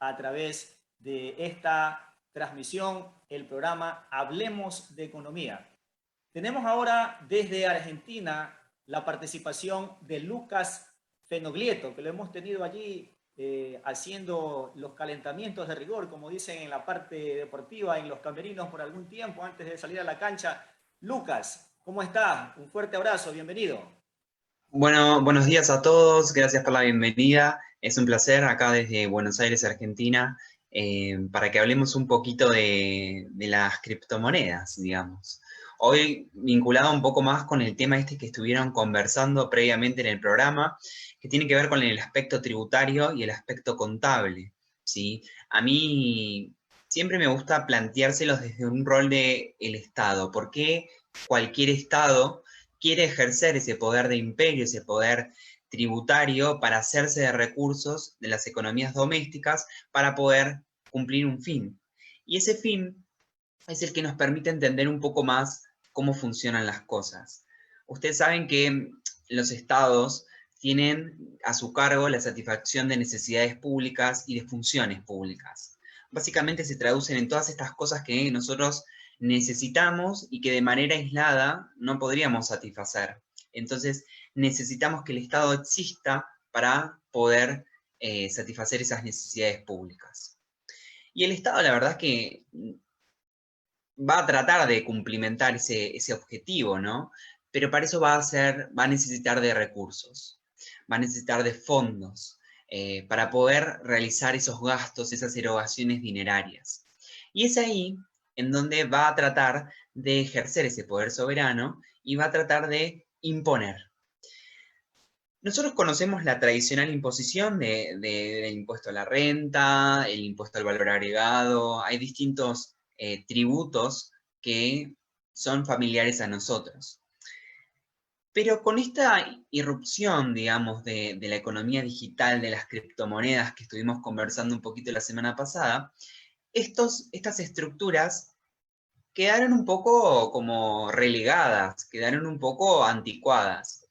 a través de esta transmisión, el programa Hablemos de Economía. Tenemos ahora desde Argentina la participación de Lucas Fenoglieto, que lo hemos tenido allí haciendo los calentamientos de rigor, como dicen en la parte deportiva, en los camerinos por algún tiempo antes de salir a la cancha. Lucas, ¿cómo estás? Un fuerte abrazo, bienvenido. Bueno, buenos días a todos, gracias por la bienvenida. Es un placer acá desde Buenos Aires, Argentina, para que hablemos un poquito de las criptomonedas, digamos. Hoy vinculado un poco más con el tema este que estuvieron conversando previamente en el programa, que tiene que ver con el aspecto tributario y el aspecto contable, ¿sí? A mí siempre me gusta planteárselos desde un rol de el Estado. ¿Por qué cualquier Estado quiere ejercer ese poder de imperio, ese poder tributario para hacerse de recursos de las economías domésticas para poder cumplir un fin? Y ese fin es el que nos permite entender un poco más cómo funcionan las cosas. Ustedes saben que los estados tienen a su cargo la satisfacción de necesidades públicas y de funciones públicas. Básicamente se traducen en todas estas cosas que nosotros necesitamos y que de manera aislada no podríamos satisfacer. Entonces necesitamos que el Estado exista para poder satisfacer esas necesidades públicas. Y el Estado, la verdad es que va a tratar de cumplimentar ese objetivo, ¿no? Pero para eso va a necesitar de recursos, va a necesitar de fondos para poder realizar esos gastos, esas erogaciones dinerarias. Y es ahí en donde va a tratar de ejercer ese poder soberano y va a tratar de imponer. Nosotros conocemos la tradicional imposición del impuesto a la renta, el impuesto al valor agregado, hay distintos tributos que son familiares a nosotros. Pero con esta irrupción, digamos, de la economía digital, de las criptomonedas que estuvimos conversando un poquito la semana pasada, estas estructuras quedaron un poco como relegadas, quedaron un poco anticuadas.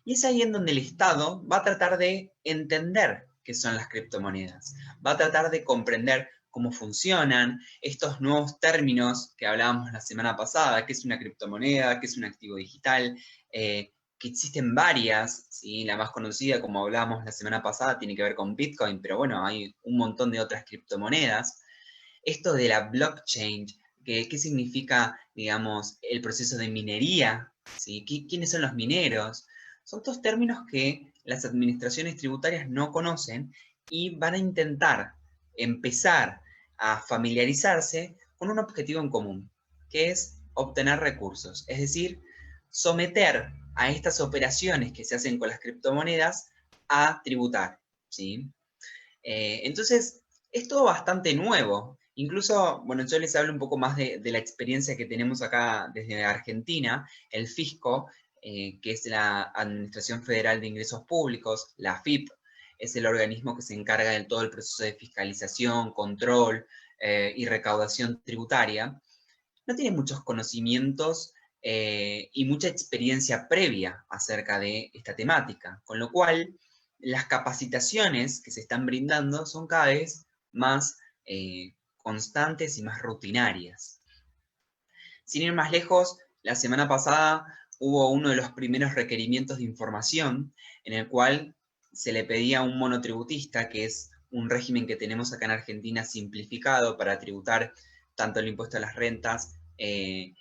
Y es ahí en donde el Estado va a tratar de entender qué son las criptomonedas, va a tratar de comprender cómo funcionan estos nuevos términos que hablábamos la semana pasada, qué es una criptomoneda, qué es un activo digital, que existen varias, ¿sí? La más conocida, como hablábamos la semana pasada, tiene que ver con Bitcoin, pero bueno, hay un montón de otras criptomonedas. Esto de la blockchain, ¿qué significa, digamos, el proceso de minería? ¿Sí? ¿Quiénes son los mineros? Son todos términos que las administraciones tributarias no conocen y van a intentar empezar a familiarizarse con un objetivo en común, que es obtener recursos, es decir, someter a estas operaciones que se hacen con las criptomonedas a tributar, ¿sí? Entonces, es todo bastante nuevo. Incluso, bueno, yo les hablo un poco más de la experiencia que tenemos acá desde Argentina, el Fisco, que es la Administración Federal de Ingresos Públicos, la AFIP, es el organismo que se encarga de todo el proceso de fiscalización, control y recaudación tributaria. No tiene muchos conocimientos y mucha experiencia previa acerca de esta temática, con lo cual las capacitaciones que se están brindando son cada vez más constantes y más rutinarias. Sin ir más lejos, la semana pasada hubo uno de los primeros requerimientos de información en el cual se le pedía a un monotributista, que es un régimen que tenemos acá en Argentina simplificado para tributar tanto el impuesto a las rentas en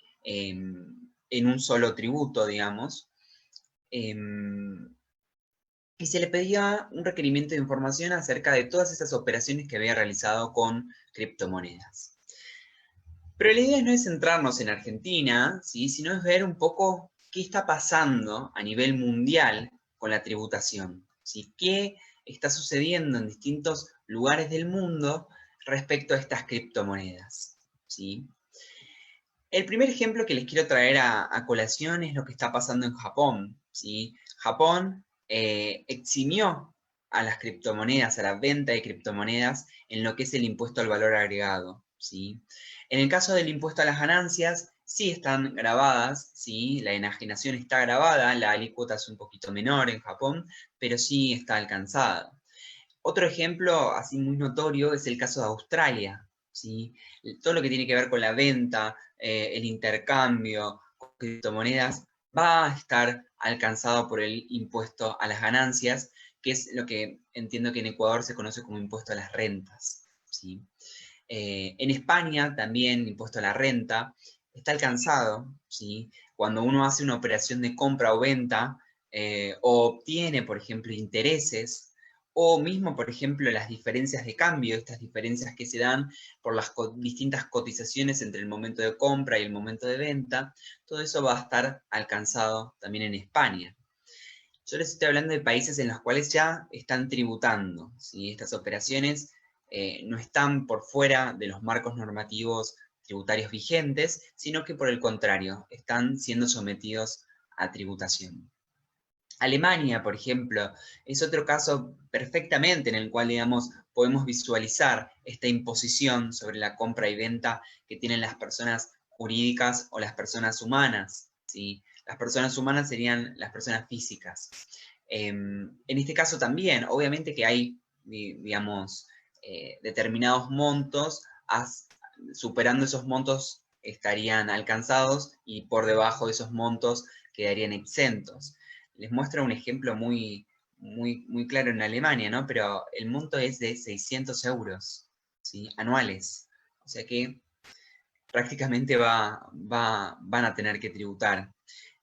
un solo tributo, digamos, y se le pedía un requerimiento de información acerca de todas esas operaciones que había realizado con criptomonedas. Pero la idea no es centrarnos en Argentina, ¿sí? Sino es ver un poco qué está pasando a nivel mundial con la tributación, ¿sí? ¿Qué está sucediendo en distintos lugares del mundo respecto a estas criptomonedas, ¿sí? El primer ejemplo que les quiero traer a colación es lo que está pasando en Japón, ¿sí? Japón eximió a las criptomonedas, a la venta de criptomonedas, en lo que es el impuesto al valor agregado, ¿sí? En el caso del impuesto a las ganancias, sí están grabadas, ¿sí? La enajenación está grabada, la alícuota es un poquito menor en Japón, pero sí está alcanzada. Otro ejemplo así muy notorio es el caso de Australia, ¿sí? Todo lo que tiene que ver con la venta, el intercambio con criptomonedas, va a estar alcanzado por el impuesto a las ganancias, que es lo que entiendo que en Ecuador se conoce como impuesto a las rentas, ¿sí? En España también impuesto a la renta está alcanzado, ¿sí? Cuando uno hace una operación de compra o venta, o obtiene, por ejemplo, intereses, o mismo, por ejemplo, las diferencias de cambio, estas diferencias que se dan por las distintas cotizaciones entre el momento de compra y el momento de venta, todo eso va a estar alcanzado también en España. Yo les estoy hablando de países en los cuales ya están tributando, ¿sí? Estas operaciones no están por fuera de los marcos normativos tributarios vigentes, sino que por el contrario, están siendo sometidos a tributación. Alemania, por ejemplo, es otro caso perfectamente en el cual, digamos, podemos visualizar esta imposición sobre la compra y venta que tienen las personas jurídicas o las personas humanas, ¿sí? Las personas humanas serían las personas físicas. En este caso también, obviamente que hay, digamos, determinados montos, superando esos montos estarían alcanzados y por debajo de esos montos quedarían exentos. Les muestro un ejemplo muy claro en Alemania, ¿no? Pero el monto es de 600 euros, ¿sí? Anuales. O sea que prácticamente van a tener que tributar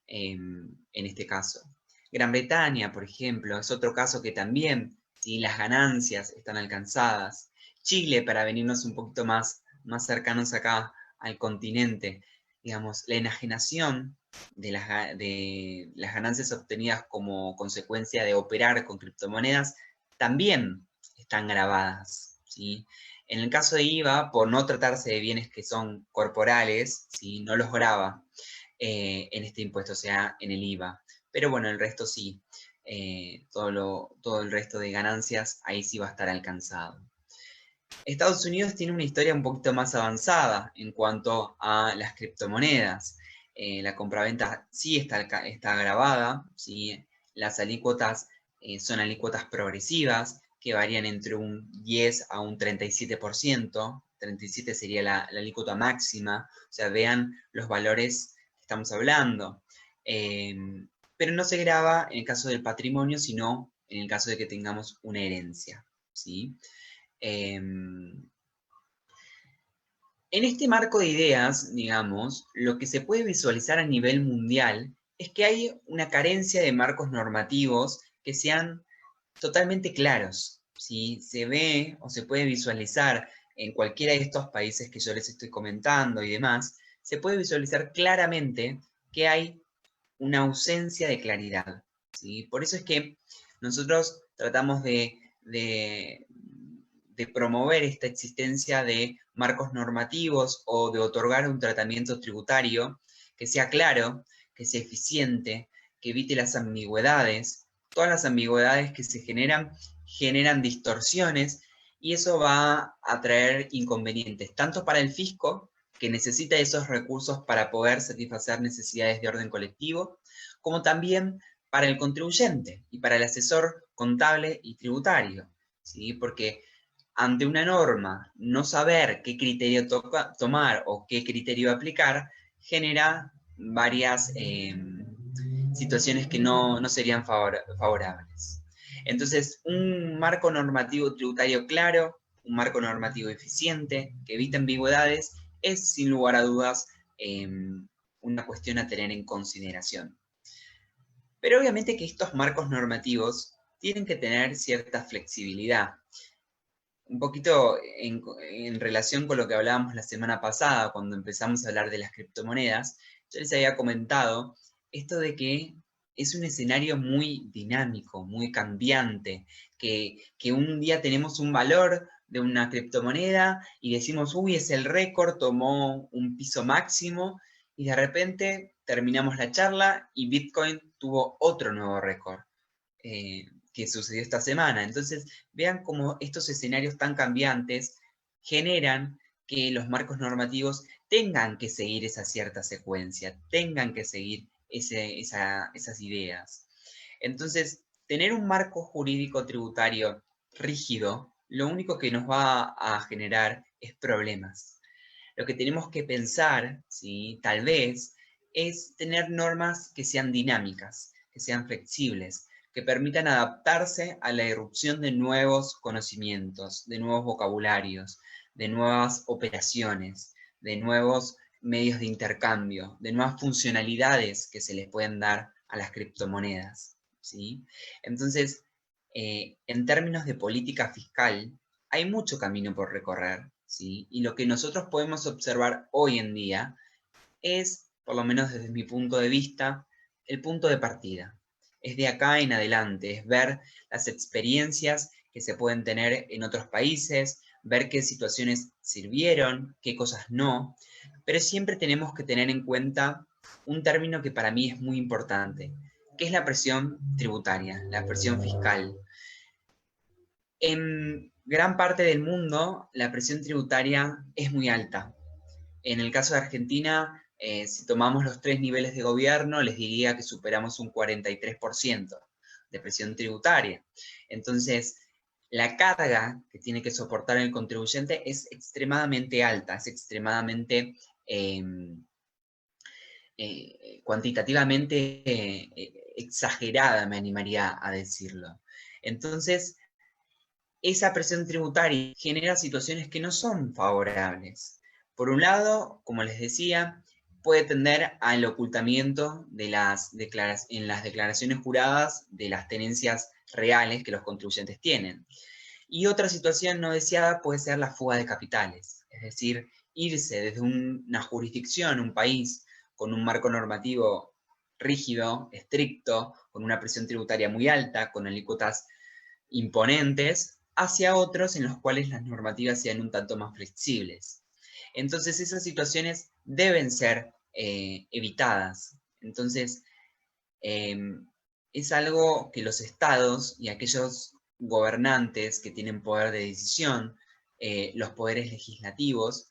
en este caso. Gran Bretaña, por ejemplo, es otro caso que también, ¿sí? Las ganancias están alcanzadas. Chile, para venirnos un poquito más cercanos acá al continente, digamos, la enajenación de las ganancias obtenidas como consecuencia de operar con criptomonedas también están grabadas, ¿sí? En el caso de IVA, por no tratarse de bienes que son corporales, ¿sí? No los graba en este impuesto, o sea, en el IVA. Pero bueno, el resto sí. Todo el resto de ganancias, ahí sí va a estar alcanzado. Estados Unidos tiene una historia un poquito más avanzada en cuanto a las criptomonedas. La compraventa sí está grabada, ¿sí? Las alícuotas son alícuotas progresivas que varían entre un 10 a un 37%. 37 sería la alícuota máxima, o sea, vean los valores que estamos hablando. Pero no se graba en el caso del patrimonio, sino en el caso de que tengamos una herencia, ¿sí? En este marco de ideas, digamos, lo que se puede visualizar a nivel mundial es que hay una carencia de marcos normativos que sean totalmente claros. ¿Sí? Se ve o se puede visualizar en cualquiera de estos países que yo les estoy comentando y demás, se puede visualizar claramente que hay una ausencia de claridad, ¿sí? Por eso es que nosotros tratamos de promover esta existencia de marcos normativos o de otorgar un tratamiento tributario que sea claro, que sea eficiente, que evite las ambigüedades. Todas las ambigüedades que se generan distorsiones y eso va a traer inconvenientes, tanto para el fisco, que necesita esos recursos para poder satisfacer necesidades de orden colectivo, como también para el contribuyente y para el asesor contable y tributario, ¿sí? Porque ante una norma, no saber qué criterio tomar o qué criterio aplicar, genera varias situaciones que no serían favorables. Entonces, un marco normativo tributario claro, un marco normativo eficiente, que evite ambigüedades, es sin lugar a dudas una cuestión a tener en consideración. Pero obviamente que estos marcos normativos tienen que tener cierta flexibilidad. Un poquito en relación con lo que hablábamos la semana pasada, cuando empezamos a hablar de las criptomonedas, yo les había comentado esto de que es un escenario muy dinámico, muy cambiante, que un día tenemos un valor de una criptomoneda y decimos, uy, es el récord, tomó un piso máximo, y de repente terminamos la charla y Bitcoin tuvo otro nuevo récord. Que sucedió esta semana. Entonces, vean cómo estos escenarios tan cambiantes generan que los marcos normativos tengan que seguir esa cierta secuencia, tengan que seguir esas ideas. Entonces, tener un marco jurídico tributario rígido, lo único que nos va a generar es problemas. Lo que tenemos que pensar, ¿sí? Tal vez, es tener normas que sean dinámicas, que sean flexibles, que permitan adaptarse a la irrupción de nuevos conocimientos, de nuevos vocabularios, de nuevas operaciones, de nuevos medios de intercambio, de nuevas funcionalidades que se les pueden dar a las criptomonedas, ¿sí? Entonces, en términos de política fiscal, hay mucho camino por recorrer, ¿sí? Y lo que nosotros podemos observar hoy en día es, por lo menos desde mi punto de vista, el punto de partida. Es de acá en adelante, es ver las experiencias que se pueden tener en otros países, ver qué situaciones sirvieron, qué cosas no, pero siempre tenemos que tener en cuenta un término que para mí es muy importante, que es la presión tributaria, la presión fiscal. En gran parte del mundo, la presión tributaria es muy alta. En el caso de Argentina, si tomamos los 3 niveles de gobierno, les diría que superamos un 43% de presión tributaria. Entonces, la carga que tiene que soportar el contribuyente es extremadamente alta, es extremadamente cuantitativamente exagerada, me animaría a decirlo. Entonces, esa presión tributaria genera situaciones que no son favorables. Por un lado, como les decía, puede tender al ocultamiento de en las declaraciones juradas de las tenencias reales que los contribuyentes tienen. Y otra situación no deseada puede ser la fuga de capitales, es decir, irse desde una jurisdicción, un país, con un marco normativo rígido, estricto, con una presión tributaria muy alta, con alícuotas imponentes, hacia otros en los cuales las normativas sean un tanto más flexibles. Entonces esas situaciones deben ser evitadas. Entonces es algo que los estados y aquellos gobernantes que tienen poder de decisión, los poderes legislativos,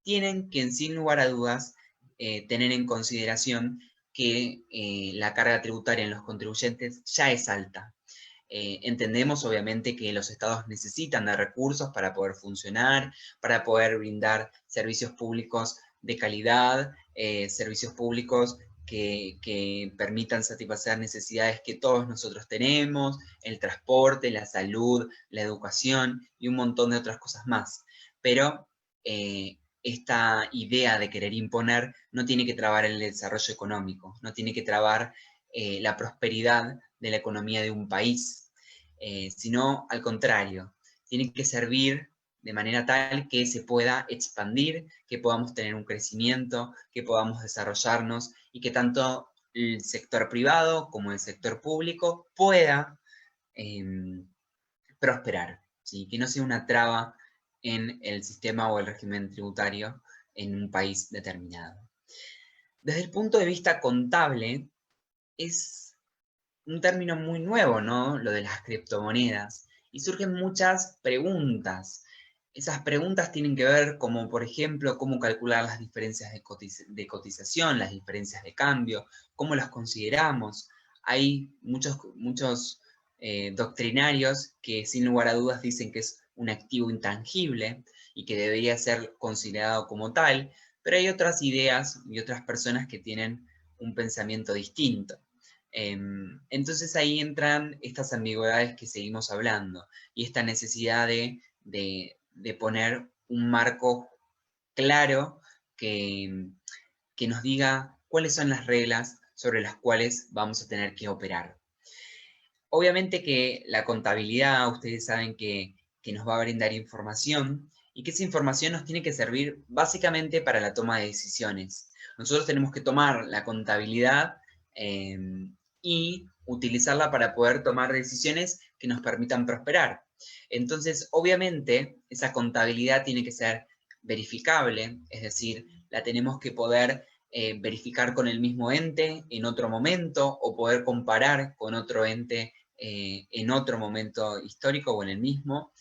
tienen que, sin lugar a dudas, tener en consideración que la carga tributaria en los contribuyentes ya es alta. Entendemos obviamente que los estados necesitan de recursos para poder funcionar, para poder brindar servicios públicos de calidad, servicios públicos que permitan satisfacer necesidades que todos nosotros tenemos, el transporte, la salud, la educación y un montón de otras cosas más. Pero esta idea de querer imponer no tiene que trabar el desarrollo económico, no tiene que trabar la prosperidad de la economía de un país, sino al contrario, tiene que servir de manera tal que se pueda expandir, que podamos tener un crecimiento, que podamos desarrollarnos y que tanto el sector privado como el sector público pueda prosperar, ¿sí? Que no sea una traba en el sistema o el régimen tributario en un país determinado. Desde el punto de vista contable, es un término muy nuevo, ¿no? Lo de las criptomonedas. Y surgen muchas preguntas. Esas preguntas tienen que ver como, por ejemplo, cómo calcular las diferencias de cotización, las diferencias de cambio, cómo las consideramos. Hay muchos doctrinarios que sin lugar a dudas dicen que es un activo intangible y que debería ser considerado como tal, pero hay otras ideas y otras personas que tienen un pensamiento distinto. Entonces ahí entran estas ambigüedades que seguimos hablando y esta necesidad de poner un marco claro que nos diga cuáles son las reglas sobre las cuales vamos a tener que operar. Obviamente que la contabilidad, ustedes saben que nos va a brindar información y que esa información nos tiene que servir básicamente para la toma de decisiones. Nosotros tenemos que tomar la contabilidad y utilizarla para poder tomar decisiones que nos permitan prosperar. Entonces, obviamente, esa contabilidad tiene que ser verificable, es decir, la tenemos que poder verificar con el mismo ente en otro momento o poder comparar con otro ente en otro momento histórico o en el mismo.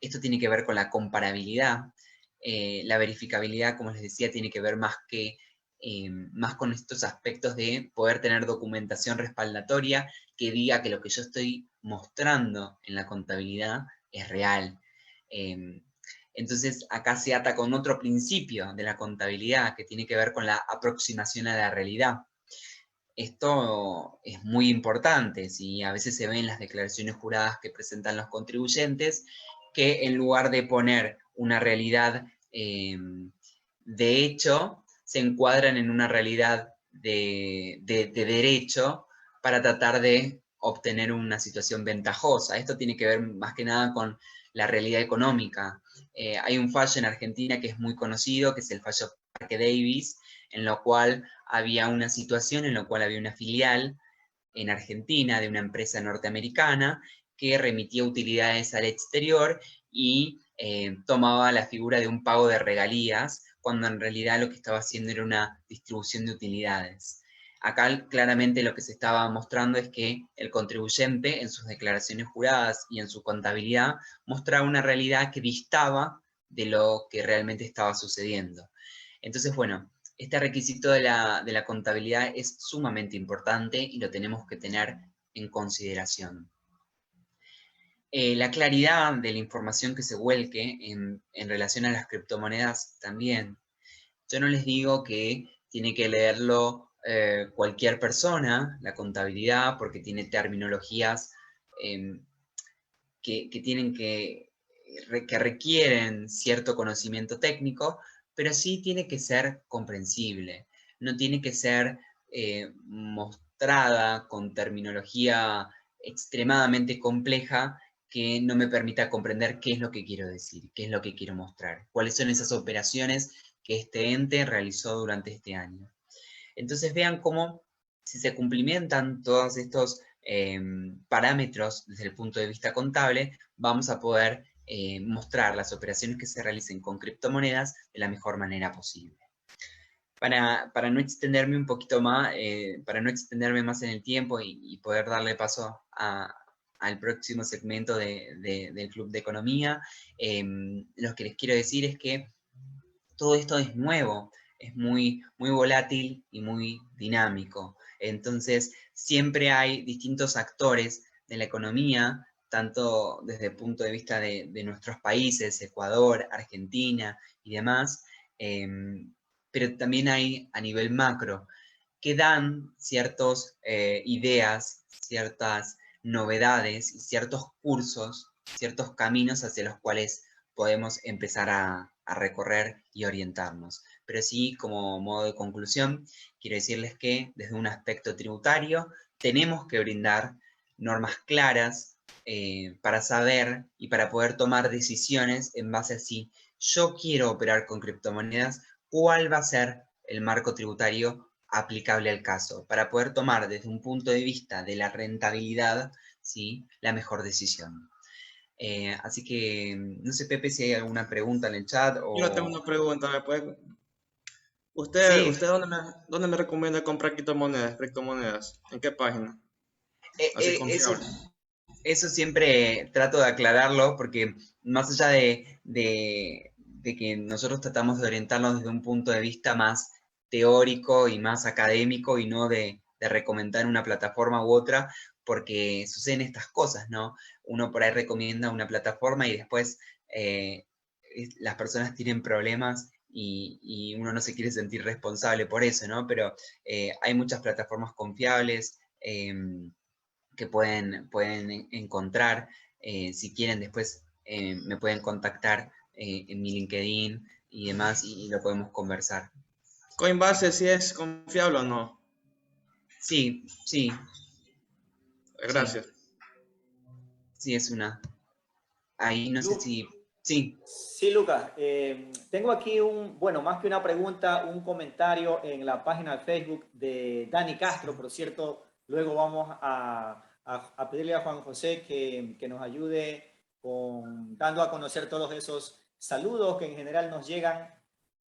Esto tiene que ver con la comparabilidad. La verificabilidad, como les decía, tiene que ver más con estos aspectos de poder tener documentación respaldatoria que diga que lo que yo estoy mostrando en la contabilidad es real. Entonces acá se ata con otro principio de la contabilidad que tiene que ver con la aproximación a la realidad. Esto es muy importante, ¿sí? A veces se ven las declaraciones juradas que presentan los contribuyentes, que en lugar de poner una realidad de hecho, se encuadran en una realidad de derecho para tratar de obtener una situación ventajosa. Esto tiene que ver más que nada con la realidad económica. Hay un fallo en Argentina que es muy conocido, que es el fallo Parque Davis, en lo cual había una situación en la cual había una filial en Argentina de una empresa norteamericana que remitía utilidades al exterior y tomaba la figura de un pago de regalías, cuando en realidad lo que estaba haciendo era una distribución de utilidades. Acá claramente lo que se estaba mostrando es que el contribuyente en sus declaraciones juradas y en su contabilidad mostraba una realidad que distaba de lo que realmente estaba sucediendo. Entonces, bueno, este requisito de la contabilidad es sumamente importante y lo tenemos que tener en consideración. La claridad de la información que se vuelque en relación a las criptomonedas también. Yo no les digo que tiene que leerlo cualquier persona, la contabilidad, porque tiene terminologías que requieren cierto conocimiento técnico, pero sí tiene que ser comprensible, no tiene que ser mostrada con terminología extremadamente compleja que no me permita comprender qué es lo que quiero decir, qué es lo que quiero mostrar, cuáles son esas operaciones que este ente realizó durante este año. Entonces vean cómo si se cumplimentan todos estos parámetros desde el punto de vista contable, vamos a poder mostrar las operaciones que se realicen con criptomonedas de la mejor manera posible. Para no extenderme un poquito más, para no extenderme más en el tiempo y poder darle paso al próximo segmento del Club de Economía, lo que les quiero decir es que todo esto es nuevo, es muy, muy volátil y muy dinámico. Entonces, siempre hay distintos actores de la economía, tanto desde el punto de vista de nuestros países, Ecuador, Argentina y demás, pero también hay a nivel macro, que dan ciertas ideas, ciertas novedades y ciertos cursos, ciertos caminos hacia los cuales podemos empezar a recorrer y orientarnos. Pero sí, como modo de conclusión, quiero decirles que desde un aspecto tributario tenemos que brindar normas claras para saber y para poder tomar decisiones en base a si yo quiero operar con criptomonedas, cuál va a ser el marco tributario aplicable al caso, para poder tomar desde un punto de vista de la rentabilidad, ¿sí?, la mejor decisión. Así que, no sé, Pepe, si hay alguna pregunta en el chat Yo le tengo o... una pregunta, ¿Usted, Sí, usted dónde me recomienda comprar criptomonedas? ¿En qué página? Así eso, confiable. eso siempre trato de aclararlo porque más allá de que nosotros tratamos de orientarnos desde un punto de vista más teórico y más académico y no de recomendar una plataforma u otra, porque suceden estas cosas, ¿no? Uno por ahí recomienda una plataforma y después las personas tienen problemas y uno no se quiere sentir responsable por eso, ¿no? Pero hay muchas plataformas confiables. Que pueden encontrar. Si quieren, después me pueden contactar en mi LinkedIn y demás y lo podemos conversar. Coinbase, si es confiable o no. Sí, sí, sí, Gracias. sí es una. Ahí no sé Lu- si... Sí, Sí, Lucas. Tengo aquí bueno, más que una pregunta, un comentario en la página de Facebook de Dani Castro, por cierto. Luego vamos a pedirle a Juan José que nos ayude dando a conocer todos esos saludos que en general nos llegan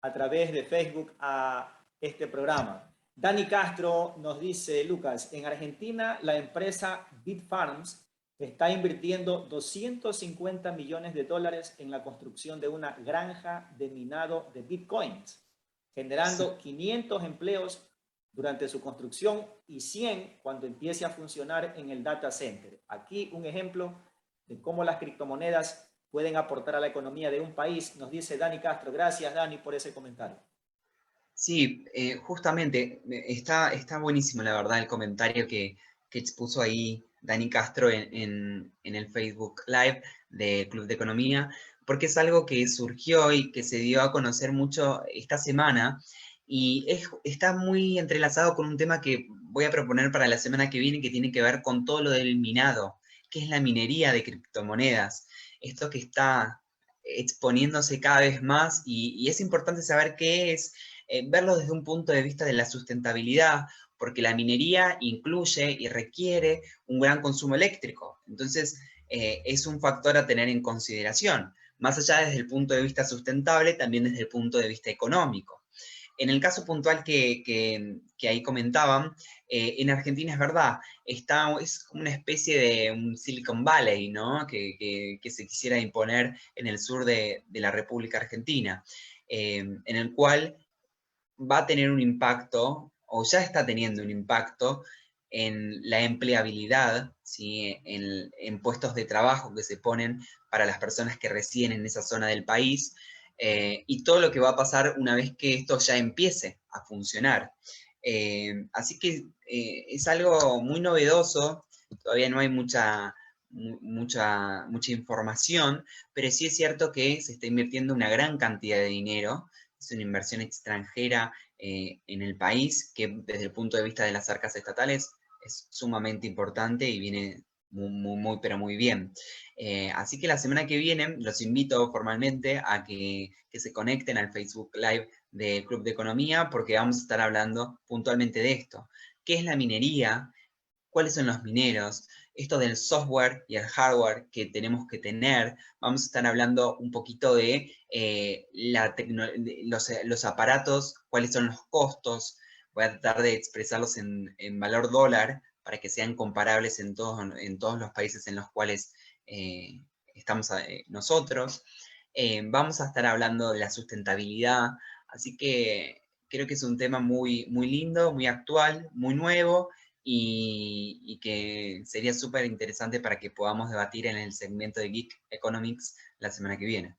a través de Facebook a este programa. Dani Castro nos dice, Lucas, en Argentina la empresa Bitfarms está invirtiendo 250 millones de dólares en la construcción de una granja de minado de bitcoins, generando 500 empleos durante su construcción y 100 cuando empiece a funcionar en el data center. Aquí un ejemplo de cómo las criptomonedas pueden aportar a la economía de un país, nos dice Dani Castro. Gracias, Dani, por ese comentario. Sí, justamente, está buenísimo, la verdad, el comentario que expuso ahí Dani Castro en el Facebook Live de Club de Economía, porque es algo que surgió y que se dio a conocer mucho esta semana, y está muy entrelazado con un tema que voy a proponer para la semana que viene, que tiene que ver con todo lo del minado, que es la minería de criptomonedas. Esto que está exponiéndose cada vez más, y es importante saber qué es, verlo desde un punto de vista de la sustentabilidad, porque la minería incluye y requiere un gran consumo eléctrico. Entonces, es un factor a tener en consideración, más allá desde el punto de vista sustentable, también desde el punto de vista económico. En el caso puntual que ahí comentaban, en Argentina es verdad, es como una especie de un Silicon Valley, ¿no? Que se quisiera imponer en el sur de la República Argentina, en el cual va a tener un impacto, o ya está teniendo un impacto, en la empleabilidad, ¿sí? En puestos de trabajo que se ponen para las personas que residen en esa zona del país, y todo lo que va a pasar una vez que esto ya empiece a funcionar. Así que es algo muy novedoso, todavía no hay mucha información, pero sí es cierto que se está invirtiendo una gran cantidad de dinero, es una inversión extranjera en el país, que desde el punto de vista de las arcas estatales es sumamente importante y viene pero muy bien. Así que la semana que viene los invito formalmente a que se conecten al Facebook Live del Club de Economía, porque vamos a estar hablando puntualmente de esto. ¿Qué es la minería? ¿Cuáles son los mineros? Esto del software y el hardware que tenemos que tener. Vamos a estar hablando un poquito de los aparatos, cuáles son los costos. Voy a tratar de expresarlos en valor dólar para que sean comparables en todos los países en los cuales estamos nosotros. Vamos a estar hablando de la sustentabilidad, así que creo que es un tema muy, muy lindo, muy actual, muy nuevo, y que sería súper interesante para que podamos debatir en el segmento de Geek Economics la semana que viene.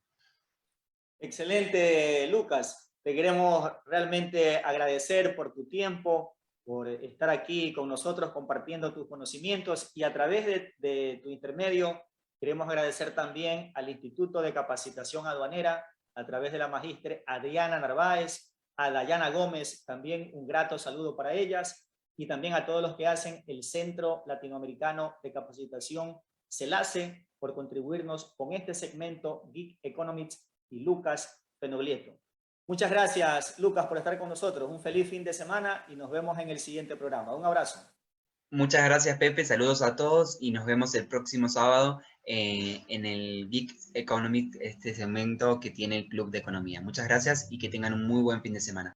Excelente, Lucas. Te queremos realmente agradecer por tu tiempo, por estar aquí con nosotros compartiendo tus conocimientos, y a través de tu intermedio queremos agradecer también al Instituto de Capacitación Aduanera, a través de la magíster Adriana Narváez, a Dayana Gómez, también un grato saludo para ellas, y también a todos los que hacen el Centro Latinoamericano de Capacitación CELACE por contribuirnos con este segmento Geek Economics, y Lucas Penoglieto. Muchas gracias, Lucas, por estar con nosotros. Un feliz fin de semana y nos vemos en el siguiente programa. Un abrazo. Muchas gracias, Pepe. Saludos a todos y nos vemos el próximo sábado en el Geek Economics, este segmento que tiene el Club de Economía. Muchas gracias y que tengan un muy buen fin de semana.